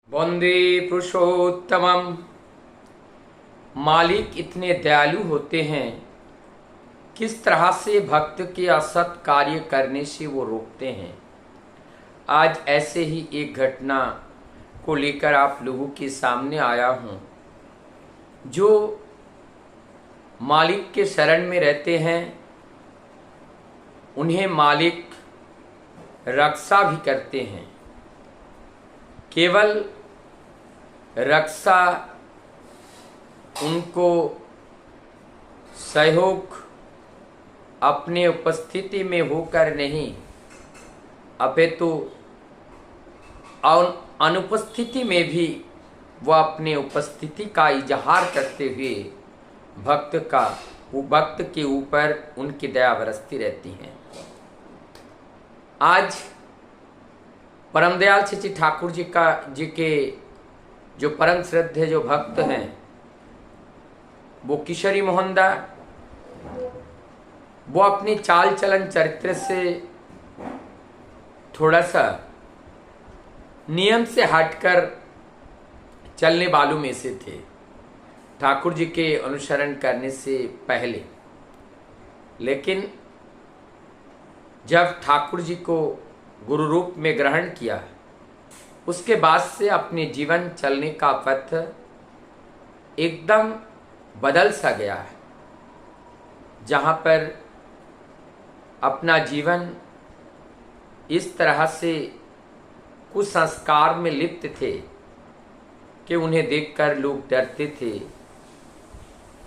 वंदे पुरुषोत्तमम। मालिक इतने दयालु होते हैं, किस तरह से भक्त के असत कार्य करने से वो रोकते हैं। आज ऐसे ही एक घटना को लेकर आप लोगों के सामने आया हूँ। जो मालिक के शरण में रहते हैं उन्हें मालिक रक्षा भी करते हैं। केवल रक्षा उनको सहयोग अपने उपस्थिति में होकर नहीं, अपितु अनुपस्थिति में भी वह अपने उपस्थिति का इजहार करते हुए भक्त के ऊपर उनकी दया बरसती रहती हैं। आज परम दयाल श्री ठाकुर जी के जो परम श्रद्धेय जो भक्त हैं वो किशोरी मोहनदा, वो अपनी चाल चलन चरित्र से थोड़ा सा नियम से हटकर चलने वालों में से थे, ठाकुर जी के अनुसरण करने से पहले। लेकिन जब ठाकुर जी को गुरु रूप में ग्रहण किया, उसके बाद से अपने जीवन चलने का पथ एकदम बदल सा गया है। जहाँ पर अपना जीवन इस तरह से कुछ संस्कार में लिप्त थे कि उन्हें देखकर लोग डरते थे,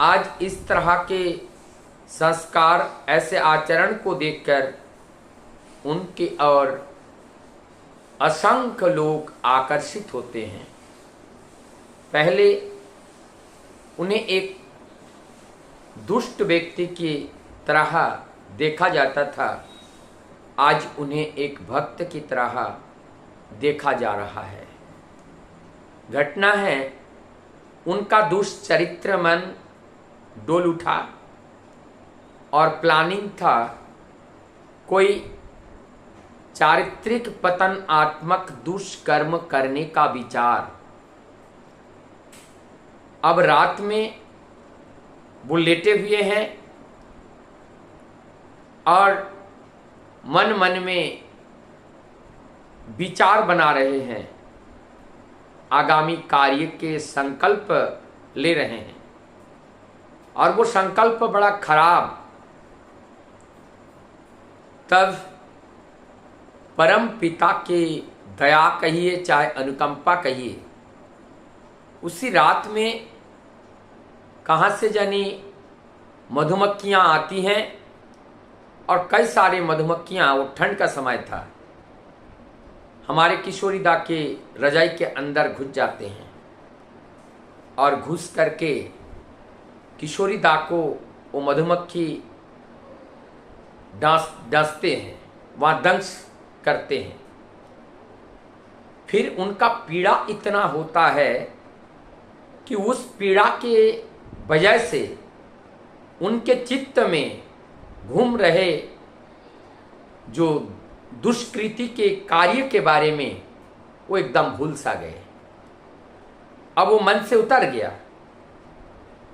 आज इस तरह के संस्कार, ऐसे आचरण को देखकर उनके और असंख्य लोग आकर्षित होते हैं। पहले उन्हें एक दुष्ट व्यक्ति की तरह देखा जाता था, आज उन्हें एक भक्त की तरह देखा जा रहा है। घटना है, उनका दुष्चरित्र मन डोल उठा और प्लानिंग था कोई चारित्रिक पतनात्मक दुष्कर्म करने का विचार। अब रात में वो लेटे हुए हैं और मन मन में विचार बना रहे हैं, आगामी कार्य के संकल्प ले रहे हैं, और वो संकल्प बड़ा खराब। तब परम पिता के दया कहिए चाहे अनुकंपा कहिए, उसी रात में कहाँ से जानी मधुमक्खियाँ आती हैं, और कई सारे मधुमक्खियाँ, वो ठंड का समय था, हमारे किशोरीदा के रजाई के अंदर घुस जाते हैं और घुस करके किशोरीदा को वो मधुमक्खी डसते हैं, वहाँ दंश करते हैं। फिर उनका पीड़ा इतना होता है कि उस पीड़ा के वजह से उनके चित्त में घूम रहे जो दुष्कृति के कार्य के बारे में वो एकदम भूल सा गए। अब वो मन से उतर गया।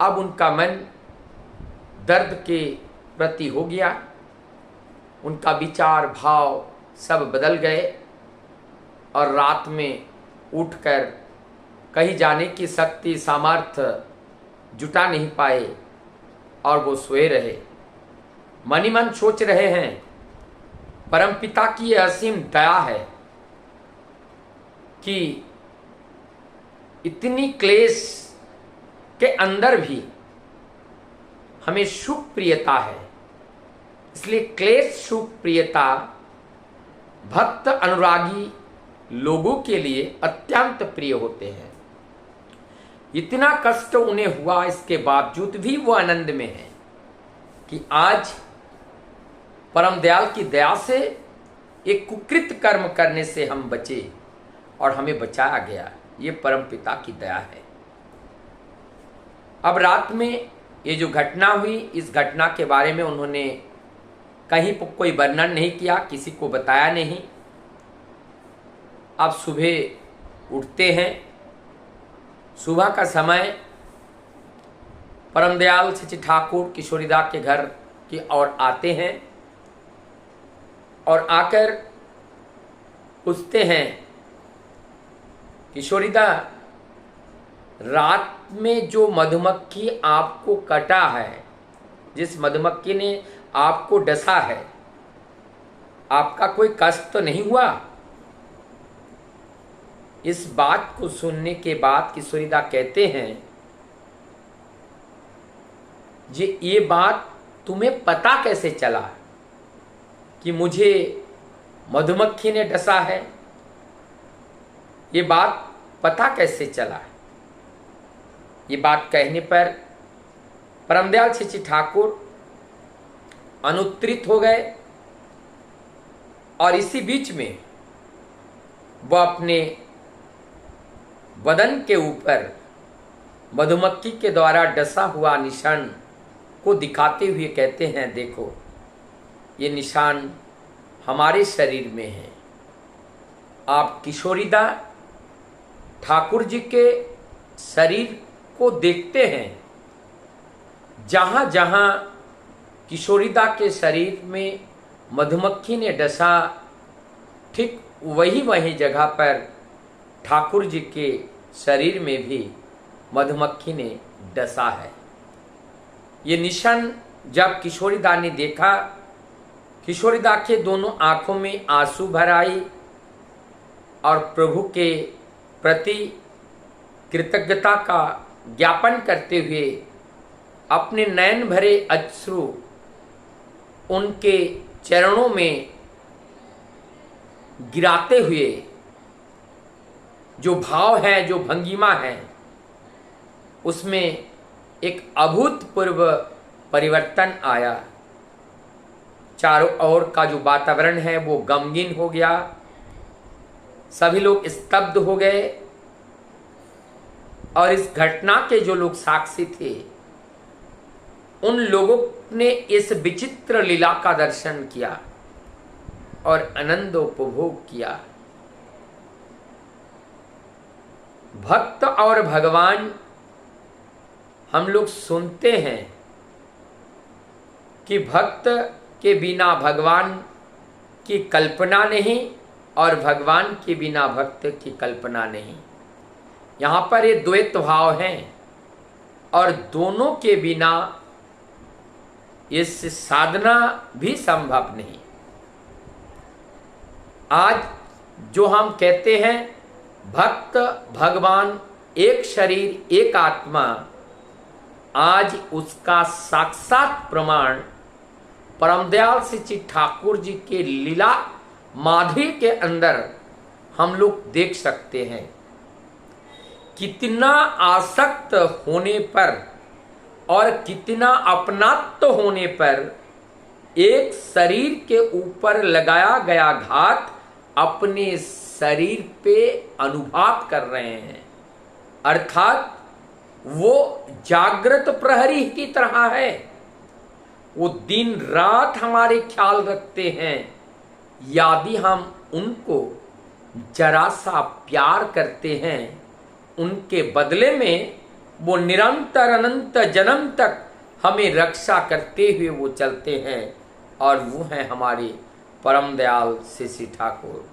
अब उनका मन दर्द के प्रति हो गया, उनका विचार भाव सब बदल गए, और रात में उठकर कहीं जाने की शक्ति सामर्थ्य जुटा नहीं पाए और वो सोए रहे। मन ही मन सोच रहे हैं, परमपिता की यह असीम दया है कि इतनी क्लेश के अंदर भी हमें सुख प्रियता है। इसलिए क्लेश सुख प्रियता भक्त अनुरागी लोगों के लिए अत्यंत प्रिय होते हैं। इतना कष्ट उन्हें हुआ, इसके बावजूद भी वो आनंद में है कि आज परम दयाल की दया से एक कुकृत कर्म करने से हम बचे और हमें बचाया गया। ये परम पिता की दया है। अब रात में ये जो घटना हुई, इस घटना के बारे में उन्होंने कहीं कोई वर्णन नहीं किया, किसी को बताया नहीं। अब सुबह उठते हैं। सुबह का समय परम दयाल सच्चिद ठाकुर किशोरीदा के घर की ओर आते हैं और आकर पूछते हैं, किशोरीदा, रात में जो मधुमक्खी आपको कटा है, जिस मधुमक्खी ने आपको डसा है, आपका कोई कष्ट तो नहीं हुआ? इस बात को सुनने के बाद किशोरीदा कहते हैं, ये बात तुम्हें पता कैसे चला कि मुझे मधुमक्खी ने डसा है? ये बात पता कैसे चला? ये बात कहने पर परमदयाल सच्चिद ठाकुर अनुत्तरित हो गए और इसी बीच में वह अपने बदन के ऊपर मधुमक्खी के द्वारा डसा हुआ निशान को दिखाते हुए कहते हैं, देखो ये निशान हमारे शरीर में है। आप किशोरीदा ठाकुर जी के शरीर को देखते हैं, जहाँ जहाँ किशोरीदा के शरीर में मधुमक्खी ने डसा, ठीक वही वही जगह पर ठाकुर जी के शरीर में भी मधुमक्खी ने डसा है। ये निशान जब किशोरीदा ने देखा, किशोरीदा के दोनों आंखों में आंसू भर आई और प्रभु के प्रति कृतज्ञता का ज्ञापन करते हुए अपने नयन भरे अश्रु उनके चरणों में गिराते हुए जो भाव है, जो भंगिमा है, उसमें एक अभूतपूर्व परिवर्तन आया। चारों ओर का जो वातावरण है वो गमगीन हो गया, सभी लोग स्तब्ध हो गए और इस घटना के जो लोग साक्षी थे उन लोगों ने इस विचित्र लीला का दर्शन किया और आनंद उपभोग किया। भक्त और भगवान, हम लोग सुनते हैं कि भक्त के बिना भगवान की कल्पना नहीं और भगवान के बिना भक्त की कल्पना नहीं। यहाँ पर ये द्वैत भाव हैं और दोनों के बिना इस साधना भी संभव नहीं। आज जो हम कहते हैं भक्त भगवान एक शरीर एक आत्मा, आज उसका साक्षात प्रमाण परमदयाल सच्चिद ठाकुर जी के लीला माधुर्य के अंदर हम लोग देख सकते हैं। कितना आसक्त होने पर और कितना अपनात्व होने पर एक शरीर के ऊपर लगाया गया घात अपने शरीर पे अनुभव कर रहे हैं, अर्थात वो जागृत प्रहरी की तरह है। वो दिन रात हमारे ख्याल रखते हैं। यदि हम उनको जरा सा प्यार करते हैं, उनके बदले में वो निरंतर अनंत जन्म तक हमें रक्षा करते हुए वो चलते हैं और वो हैं हमारे परम दयाल श्री ठाकुर।